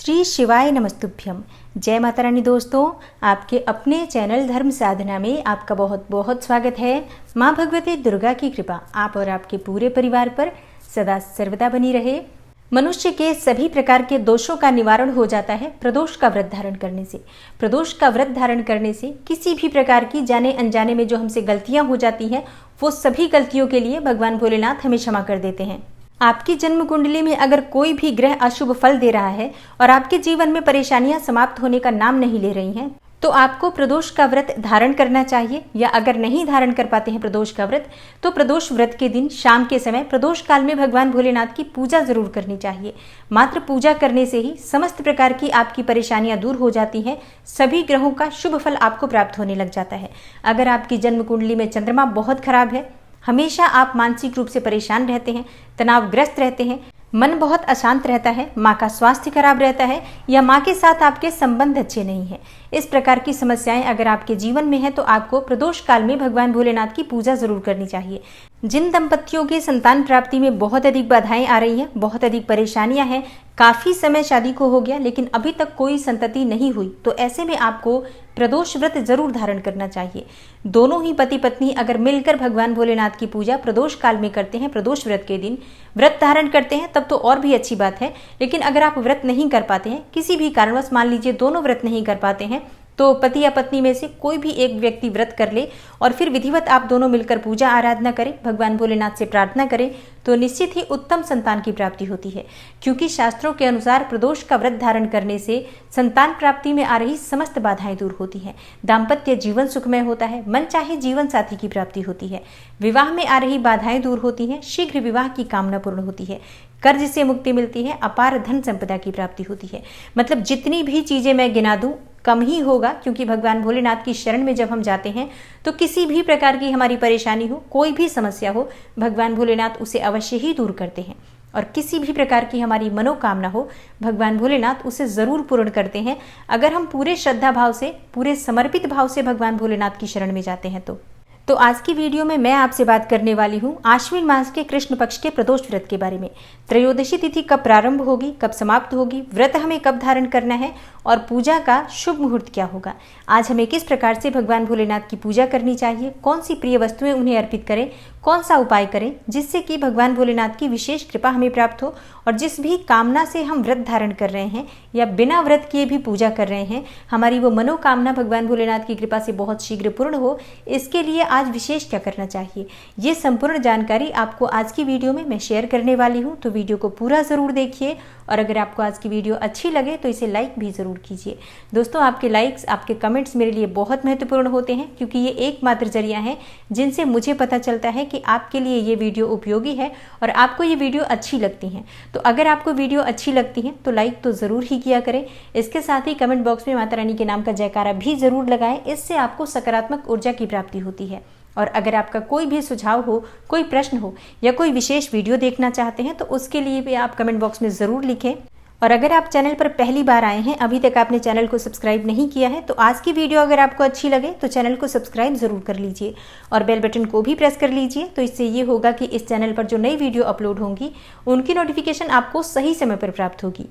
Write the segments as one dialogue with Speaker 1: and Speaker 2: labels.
Speaker 1: श्री शिवाय नमस्तुभ्यम। जय माता रानी। दोस्तों, आपके अपने चैनल धर्म साधना में आपका बहुत बहुत स्वागत है। माँ भगवती दुर्गा की कृपा आप और आपके पूरे परिवार पर सदा सर्वदा बनी रहे। मनुष्य के सभी प्रकार के दोषों का निवारण हो जाता है प्रदोष का व्रत धारण करने से। प्रदोष का व्रत धारण करने से किसी भी प्रकार की जाने अनजाने में जो हमसे गलतियां हो जाती हैं, वो सभी गलतियों के लिए भगवान भोलेनाथ हमें क्षमा कर देते हैं। आपकी जन्म कुंडली में अगर कोई भी ग्रह अशुभ फल दे रहा है और आपके जीवन में परेशानियां समाप्त होने का नाम नहीं ले रही हैं, तो आपको प्रदोष का व्रत धारण करना चाहिए। या अगर नहीं धारण कर पाते हैं प्रदोष का व्रत, तो प्रदोष व्रत के दिन शाम के समय प्रदोष काल में भगवान भोलेनाथ की पूजा जरूर करनी चाहिए। मात्र पूजा करने से ही समस्त प्रकार की आपकी परेशानियां दूर हो जाती हैं। सभी ग्रहों का शुभ फल आपको प्राप्त होने लग जाता है। अगर आपकी जन्म कुंडली में चंद्रमा बहुत खराब है, हमेशा आप मानसिक रूप से परेशान रहते हैं, तनावग्रस्त रहते हैं, मन बहुत अशांत रहता है, माँ का स्वास्थ्य खराब रहता है, या माँ के साथ आपके संबंध अच्छे नहीं हैं, इस प्रकार की समस्याएं अगर आपके जीवन में है, तो आपको प्रदोष काल में भगवान भोलेनाथ की पूजा जरूर करनी चाहिए। जिन दंपतियों की संतान प्राप्ति में बहुत अधिक बाधाएं आ रही हैं, बहुत अधिक परेशानियां हैं, काफी समय शादी को हो गया लेकिन अभी तक कोई संतति नहीं हुई, तो ऐसे में आपको प्रदोष व्रत जरूर धारण करना चाहिए। दोनों ही पति पत्नी अगर मिलकर भगवान भोलेनाथ की पूजा प्रदोष काल में करते हैं, प्रदोष व्रत के दिन व्रत धारण करते हैं, तब तो और भी अच्छी बात है। लेकिन अगर आप व्रत नहीं कर पाते हैं, किसी भी कारणवश मान लीजिए दोनों व्रत नहीं कर पाते हैं, तो पति या पत्नी में से कोई भी एक व्यक्ति व्रत कर ले और फिर विधिवत आप दोनों मिलकर पूजा आराधना करें, भगवान भोलेनाथ से प्रार्थना करें, तो निश्चित ही उत्तम संतान की प्राप्ति होती है। क्योंकि शास्त्रों के अनुसार प्रदोष का व्रत धारण करने से संतान प्राप्ति में आ रही समस्त बाधाएं दूर होती हैं, दाम्पत्य जीवन सुखमय होता है, मन चाहे जीवन साथी की प्राप्ति होती है, विवाह में आ रही बाधाएं दूर होती हैं, शीघ्र विवाह की कामना पूर्ण होती है, कर्ज से मुक्ति मिलती है, अपार धन संपदा की प्राप्ति होती है। मतलब जितनी भी चीजें मैं गिना दूं कम ही होगा, क्योंकि भगवान भोलेनाथ की शरण में जब हम जाते हैं तो किसी भी प्रकार की हमारी परेशानी हो, कोई भी समस्या हो, भगवान भोलेनाथ उसे अवश्य ही दूर करते हैं। और किसी भी प्रकार की हमारी मनोकामना हो, भगवान भोलेनाथ उसे जरूर पूर्ण करते हैं, अगर हम पूरे श्रद्धा भाव से, पूरे समर्पित भाव से भगवान भोलेनाथ की शरण में जाते हैं। तो आज की वीडियो में मैं आपसे बात करने वाली हूँ आश्विन मास के कृष्ण पक्ष के प्रदोष व्रत के बारे में। त्रयोदशी तिथि कब प्रारंभ होगी, कब समाप्त होगी, व्रत हमें कब धारण करना है और पूजा का शुभ मुहूर्त क्या होगा। आज हमें किस प्रकार से भगवान भोलेनाथ की पूजा करनी चाहिए, कौन सी प्रिय वस्तुएं उन्हें अर्पित करें, कौन सा उपाय करें जिससे कि भगवान भोलेनाथ की विशेष कृपा हमें प्राप्त हो, और जिस भी कामना से हम व्रत धारण कर रहे हैं या बिना व्रत किए भी पूजा कर रहे हैं, हमारी वो मनोकामना भगवान भोलेनाथ की कृपा से बहुत शीघ्र पूर्ण हो, इसके लिए आज विशेष क्या करना चाहिए, ये संपूर्ण जानकारी आपको आज की वीडियो में मैं शेयर करने वाली हूँ। तो वीडियो को पूरा जरूर देखिए, और अगर आपको आज की वीडियो अच्छी लगे तो इसे लाइक भी जरूर कीजिए। दोस्तों, आपके लाइक्स, आपके कमेंट्स मेरे लिए बहुत महत्वपूर्ण होते हैं, क्योंकि ये एकमात्र जरिया है जिनसे मुझे पता चलता है कि आपके लिए ये वीडियो उपयोगी है और आपको ये वीडियो अच्छी लगती हैं। तो अगर आपको वीडियो अच्छी लगती है तो लाइक तो जरूर ही किया करें। इसके साथ ही कमेंट बॉक्स में माता रानी के नाम का जयकारा भी जरूर लगाएं, इससे आपको सकारात्मक ऊर्जा की प्राप्ति होती है। और अगर आपका कोई भी सुझाव हो, कोई प्रश्न हो या कोई विशेष वीडियो देखना चाहते हैं, तो उसके लिए भी आप कमेंट बॉक्स में जरूर लिखें। और अगर आप चैनल पर पहली बार आए हैं, अभी तक आपने चैनल को सब्सक्राइब नहीं किया है, तो आज की वीडियो अगर आपको अच्छी लगे तो चैनल को सब्सक्राइब जरूर कर लीजिए और बेल बटन को भी प्रेस कर लीजिए। तो इससे ये होगा कि इस चैनल पर जो नई वीडियो अपलोड होंगी उनकी नोटिफिकेशन आपको सही समय पर प्राप्त होगी।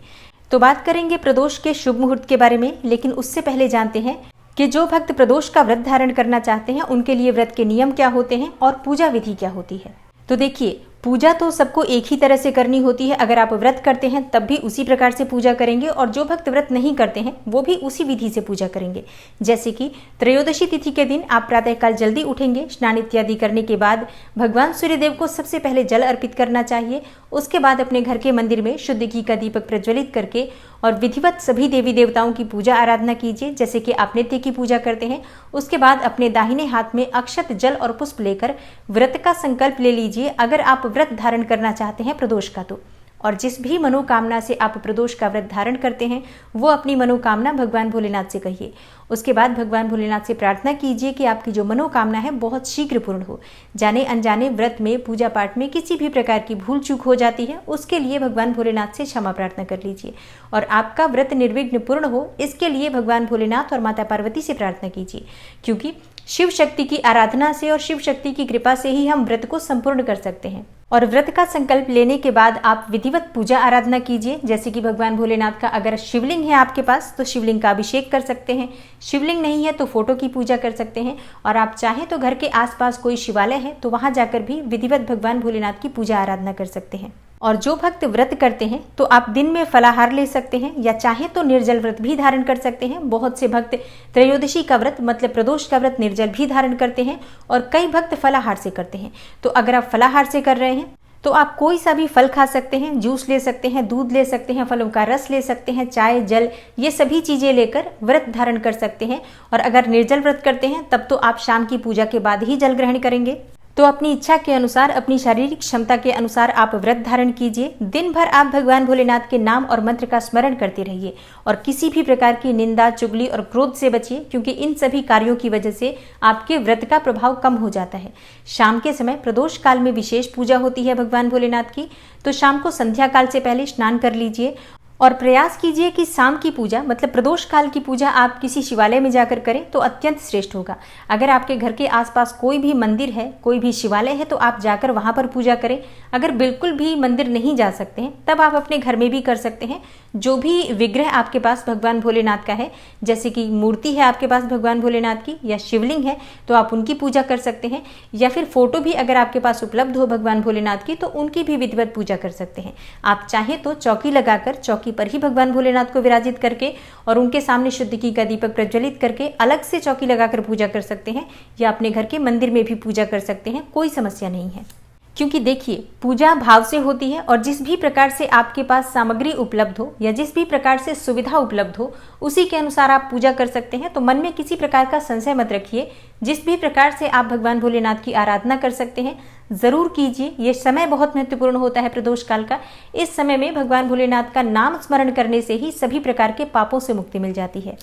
Speaker 1: तो बात करेंगे प्रदोष के शुभ मुहूर्त के बारे में, लेकिन उससे पहले जानते हैं कि जो भक्त प्रदोष का व्रत धारण करना चाहते हैं उनके लिए व्रत के नियम क्या होते हैं और पूजा विधि क्या होती है। तो देखिए, पूजा तो सबको एक ही तरह से करनी होती है। अगर आप व्रत करते हैं तब भी उसी प्रकार से पूजा करेंगे, और जो भक्त व्रत नहीं करते हैं वो भी उसी विधि से पूजा करेंगे। जैसे कि त्रयोदशी तिथि के दिन आप प्रातःकाल जल्दी उठेंगे, स्नान इत्यादि करने के बाद भगवान सूर्यदेव को सबसे पहले जल अर्पित करना चाहिए। उसके बाद अपने घर के मंदिर में शुद्ध घी का दीपक प्रज्वलित करके और विधिवत सभी देवी देवताओं की पूजा आराधना कीजिए, जैसे कि आप नित्य की पूजा करते हैं। उसके बाद अपने दाहिने हाथ में अक्षत, जल और पुष्प लेकर व्रत का संकल्प ले लीजिए, अगर आप व्रत धारण करना चाहते हैं प्रदोष का तो। और जिस भी मनोकामना से आप प्रदोष का व्रत धारण करते हैं, वो अपनी मनोकामना भगवान भोलेनाथ से कहिए। उसके बाद भगवान भोलेनाथ से प्रार्थना कीजिए कि आपकी जो मनोकामना है बहुत शीघ्र पूर्ण हो। जाने अनजाने व्रत में, पूजा पाठ में किसी भी प्रकार की भूल चूक हो जाती है, उसके लिए भगवान भोलेनाथ से क्षमा प्रार्थना कर लीजिए। और आपका व्रत निर्विघ्न पूर्ण हो, इसके लिए भगवान भोलेनाथ और माता पार्वती से प्रार्थना कीजिए, क्योंकि शिव शक्ति की आराधना से और शिव शक्ति की कृपा से ही हम व्रत को संपूर्ण कर सकते हैं। और व्रत का संकल्प लेने के बाद आप विधिवत पूजा आराधना कीजिए। जैसे कि भगवान भोलेनाथ का अगर शिवलिंग है आपके पास तो शिवलिंग का अभिषेक कर सकते हैं, शिवलिंग नहीं है तो फोटो की पूजा कर सकते हैं, और आप चाहें तो घर के आसपास कोई शिवालय है तो वहां जाकर भी विधिवत भगवान भोलेनाथ की पूजा आराधना कर सकते हैं। और जो भक्त व्रत करते हैं तो आप दिन में फलाहार ले सकते हैं या चाहे तो निर्जल व्रत भी धारण कर सकते हैं। बहुत से भक्त त्रयोदशी का व्रत मतलब प्रदोष का व्रत निर्जल भी धारण करते हैं और कई भक्त फलाहार से करते हैं। तो अगर आप फलाहार से कर रहे हैं तो आप कोई सा भी फल खा सकते हैं, जूस ले सकते हैं, दूध ले सकते हैं, फलों का रस ले सकते हैं, चाय, जल, ये सभी चीजें लेकर व्रत धारण कर सकते हैं। और अगर निर्जल व्रत करते हैं तब तो आप शाम की पूजा के बाद ही जल ग्रहण करेंगे। तो अपनी इच्छा के अनुसार, अपनी शारीरिक क्षमता के अनुसार आप व्रत धारण कीजिए। दिन भर आप भगवान भोलेनाथ के नाम और मंत्र का स्मरण करते रहिए और किसी भी प्रकार की निंदा, चुगली और क्रोध से बचिए, क्योंकि इन सभी कार्यों की वजह से आपके व्रत का प्रभाव कम हो जाता है। शाम के समय प्रदोष काल में विशेष पूजा होती है भगवान भोलेनाथ की, तो शाम को संध्या काल से पहले स्नान कर लीजिए और प्रयास कीजिए कि शाम की पूजा मतलब प्रदोष काल की पूजा आप किसी शिवालय में जाकर करें तो अत्यंत श्रेष्ठ होगा। अगर आपके घर के आसपास कोई भी मंदिर है, कोई भी शिवालय है तो आप जाकर वहां पर पूजा करें। अगर बिल्कुल भी मंदिर नहीं जा सकते हैं तब आप अपने घर में भी कर सकते हैं। जो भी विग्रह आपके पास भगवान भोलेनाथ का है, जैसे कि मूर्ति है आपके पास भगवान भोलेनाथ की या शिवलिंग है तो आप उनकी पूजा कर सकते हैं, या फिर फोटो भी अगर आपके पास उपलब्ध हो भगवान भोलेनाथ की तो उनकी भी विधिवत पूजा कर सकते हैं। आप चाहें तो चौकी लगाकर चौकी पर ही भगवान भोलेनाथ को विराजित करके और उनके सामने शुद्ध घी का दीपक प्रज्वलित करके अलग से चौकी लगाकर पूजा कर सकते हैं, या अपने घर के मंदिर में भी पूजा कर सकते हैं, कोई समस्या नहीं है। क्योंकि देखिए, पूजा भाव से होती है और जिस भी प्रकार से आपके पास सामग्री उपलब्ध हो या जिस भी प्रकार से सुविधा उपलब्ध हो उसी के अनुसार आप पूजा कर सकते हैं। तो मन में किसी प्रकार का संशय मत रखिए। जिस भी प्रकार से आप भगवान भोलेनाथ की आराधना कर सकते हैं जरूर कीजिए। ये समय बहुत महत्वपूर्ण होता है प्रदोष काल का। इस समय में भगवान भोलेनाथ का नाम स्मरण करने से ही सभी प्रकार के पापों से मुक्ति मिल जाती है।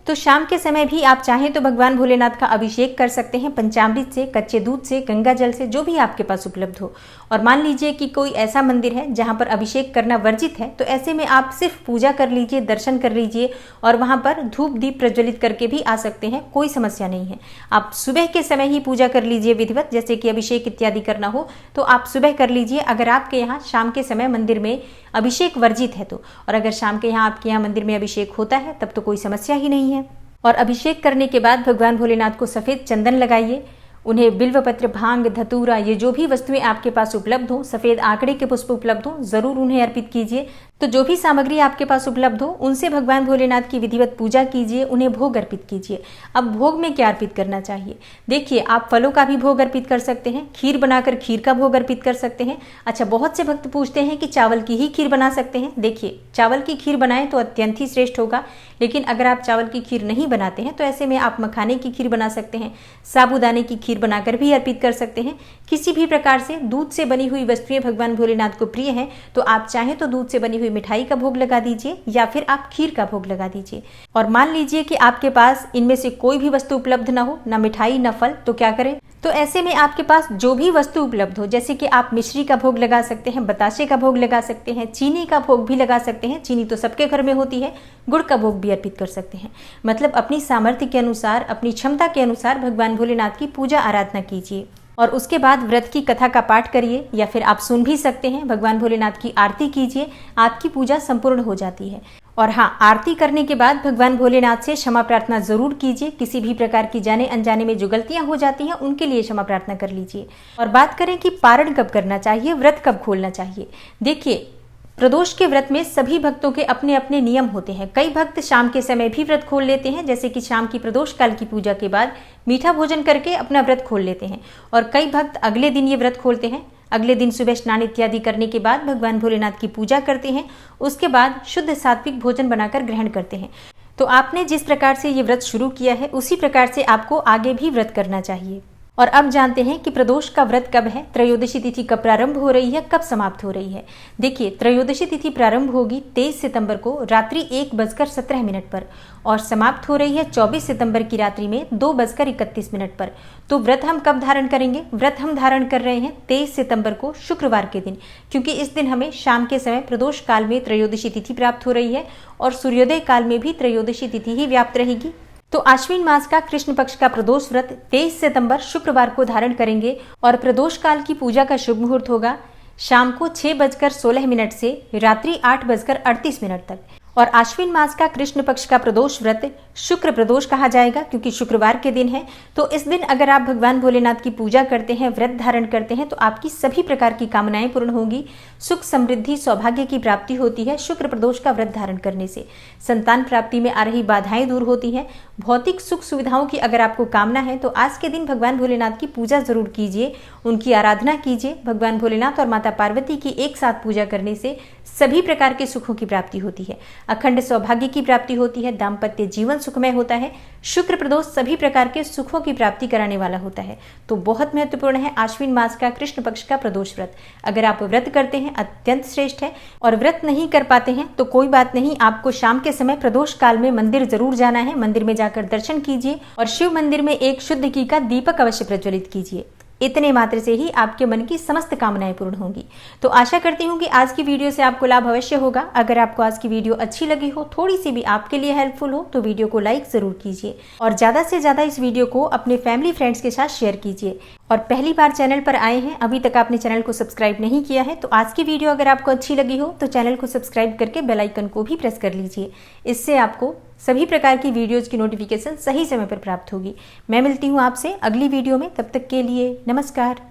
Speaker 1: तो शाम के समय भी आप चाहें तो भगवान भोलेनाथ का अभिषेक कर सकते हैं पंचामृत से, कच्चे दूध से, गंगा जल से, जो भी आपके पास उपलब्ध हो। और मान लीजिए कि कोई ऐसा मंदिर है जहां पर अभिषेक करना वर्जित है, तो ऐसे में आप सिर्फ पूजा कर लीजिए, दर्शन कर लीजिए और वहां पर धूप दीप प्रज्वलित करके भी आ सकते हैं, कोई समस्या नहीं है। आप सुबह के समय ही पूजा कर लीजिए विधिवत, जैसे कि अभिषेक इत्यादि करना हो तो आप सुबह कर लीजिए अगर आपके यहाँ शाम के समय मंदिर में अभिषेक वर्जित है तो। और अगर शाम के यहाँ आपके यहाँ मंदिर में अभिषेक होता है तब तो कोई समस्या ही नहीं है। और अभिषेक करने के बाद भगवान भोलेनाथ को सफेद चंदन लगाइए। उन्हें बिल्वपत्र, भांग, धतूरा, ये जो भी वस्तुएं आपके पास उपलब्ध हो, सफेद आंकड़े के पुष्प उपलब्ध हो, जरूर उन्हें अर्पित कीजिए। तो जो भी सामग्री आपके पास उपलब्ध हो उनसे भगवान भोलेनाथ की विधिवत पूजा कीजिए, उन्हें भोग अर्पित कीजिए। अब भोग में क्या अर्पित करना चाहिए? देखिए, आप फलों का भी भोग अर्पित कर सकते हैं, खीर बनाकर खीर का भोग अर्पित कर सकते हैं। अच्छा, बहुत से भक्त पूछते हैं कि चावल की ही खीर बना सकते हैं। देखिए, चावल की खीर बनाएं तो अत्यंत ही श्रेष्ठ होगा, लेकिन अगर आप चावल की खीर नहीं बनाते हैं तो ऐसे में आप मखाने की खीर बना सकते हैं, साबूदाने की खीर बनाकर भी अर्पित कर सकते हैं। किसी भी प्रकार से दूध से बनी हुई वस्तुएं भगवान भोलेनाथ को प्रिय हैं तो आप चाहें तो दूध से बनी हुई मिठाई का भोग लगा दीजिए या फिर आप खीर का भोग लगा दीजिए। और मान लीजिए कि आपके पास इनमें से कोई भी वस्तु उपलब्ध ना हो, ना मिठाई ना फल, तो क्या करें? तो ऐसे में आपके पास जो भी वस्तु उपलब्ध हो, जैसे कि आप मिश्री का भोग लगा सकते हैं, बताशे का भोग लगा सकते हैं, चीनी का भोग भी लगा सकते हैं। चीनी तो सबके घर में होती है, गुड़ का भोग भी अर्पित कर सकते हैं। मतलब अपनी सामर्थ्य के अनुसार, अपनी क्षमता के अनुसार भगवान भोलेनाथ की पूजा आराधना कीजिए। और उसके बाद व्रत की कथा का पाठ करिए या फिर आप सुन भी सकते हैं, भगवान भोलेनाथ की आरती कीजिए, आपकी पूजा संपूर्ण हो जाती है। और हाँ, आरती करने के बाद भगवान भोलेनाथ से क्षमा प्रार्थना जरूर कीजिए। किसी भी प्रकार की जाने अनजाने में जो गलतियां हो जाती हैं उनके लिए क्षमा प्रार्थना कर लीजिए। और बात करें कि पारण कब करना चाहिए, व्रत कब खोलना चाहिए। देखिए, प्रदोष के व्रत में सभी भक्तों के अपने अपने नियम होते हैं। कई भक्त शाम के समय भी व्रत खोल लेते हैं, जैसे कि शाम की प्रदोष काल की पूजा के बाद मीठा भोजन करके अपना व्रत खोल लेते हैं। और कई भक्त अगले दिन ये व्रत खोलते हैं। अगले दिन सुबह स्नान इत्यादि करने के बाद भगवान भोलेनाथ की पूजा करते हैं, उसके बाद शुद्ध सात्विक भोजन बनाकर ग्रहण करते हैं। तो आपने जिस प्रकार से ये व्रत शुरू किया है उसी प्रकार से आपको आगे भी व्रत करना चाहिए। और अब जानते हैं कि प्रदोष का व्रत कब है, त्रयोदशी तिथि कब प्रारंभ हो रही है, कब समाप्त हो रही है। देखिए, त्रयोदशी तिथि प्रारंभ होगी 23 सितंबर को रात्रि 1:17 पर और समाप्त हो रही है 24 सितंबर की रात्रि में 2:31 पर। तो व्रत हम कब धारण करेंगे? व्रत हम धारण कर रहे हैं 23 सितंबर को शुक्रवार के दिन, क्योंकि इस दिन हमें शाम के समय प्रदोष काल में त्रयोदशी तिथि प्राप्त हो रही है और सूर्योदय काल में भी त्रयोदशी तिथि ही व्याप्त रहेगी। तो आश्विन मास का कृष्ण पक्ष का प्रदोष व्रत 23 सितंबर शुक्रवार को धारण करेंगे और प्रदोष काल की पूजा का शुभ मुहूर्त होगा शाम को 6:16 से रात्रि 8:38 तक। और आश्विन मास का कृष्ण पक्ष का प्रदोष व्रत शुक्र प्रदोष कहा जाएगा क्योंकि शुक्रवार के दिन है। तो इस दिन अगर आप भगवान भोलेनाथ की पूजा करते हैं, व्रत धारण करते हैं, तो आपकी सभी प्रकार की कामनाएं पूर्ण होंगी, सुख समृद्धि सौभाग्य की प्राप्ति होती है। शुक्र प्रदोष का व्रत धारण करने से संतान प्राप्ति में आ रही बाधाएं दूर होती हैं। भौतिक सुख सुविधाओं की अगर आपको कामना है तो आज के दिन भगवान भोलेनाथ की पूजा जरूर कीजिए, उनकी आराधना कीजिए। भगवान भोलेनाथ और माता पार्वती की एक साथ पूजा करने से सभी प्रकार के सुखों की प्राप्ति होती है, अखंड सौभाग्य की प्राप्ति होती है, दाम्पत्य जीवन सुखमय होता है। शुक्र प्रदोष सभी प्रकार के सुखों की प्राप्ति कराने वाला होता है। तो बहुत महत्वपूर्ण है आश्विन मास का कृष्ण पक्ष का प्रदोष व्रत। अगर आप व्रत करते हैं अत्यंत श्रेष्ठ है, और व्रत नहीं कर पाते हैं तो कोई बात नहीं, आपको शाम के समय प्रदोष काल में मंदिर जरूर जाना है। मंदिर में जाकर दर्शन कीजिए और शिव मंदिर में एक शुद्ध घी का दीपक अवश्य प्रज्वलित कीजिए। इतने मात्र से ही आपके मन की समस्त कामनाएं पूर्ण होंगी। तो आशा करती हूँ कि आज की वीडियो से आपको लाभ अवश्य होगा। अगर आपको आज की वीडियो अच्छी लगी हो, थोड़ी सी भी आपके लिए हेल्पफुल हो, तो वीडियो को लाइक जरूर कीजिए और ज्यादा से ज्यादा इस वीडियो को अपने फैमिली फ्रेंड्स के साथ शेयर कीजिए। और पहली बार चैनल पर आए हैं, अभी तक आपने चैनल को सब्सक्राइब नहीं किया है, तो आज की वीडियो अगर आपको अच्छी लगी हो तो चैनल को सब्सक्राइब करके बेल आइकन को भी प्रेस कर लीजिए। इससे आपको सभी प्रकार की वीडियोज की नोटिफिकेशन सही समय पर प्राप्त होगी। मैं मिलती हूँ आपसे अगली वीडियो में, तब तक के लिए नमस्कार।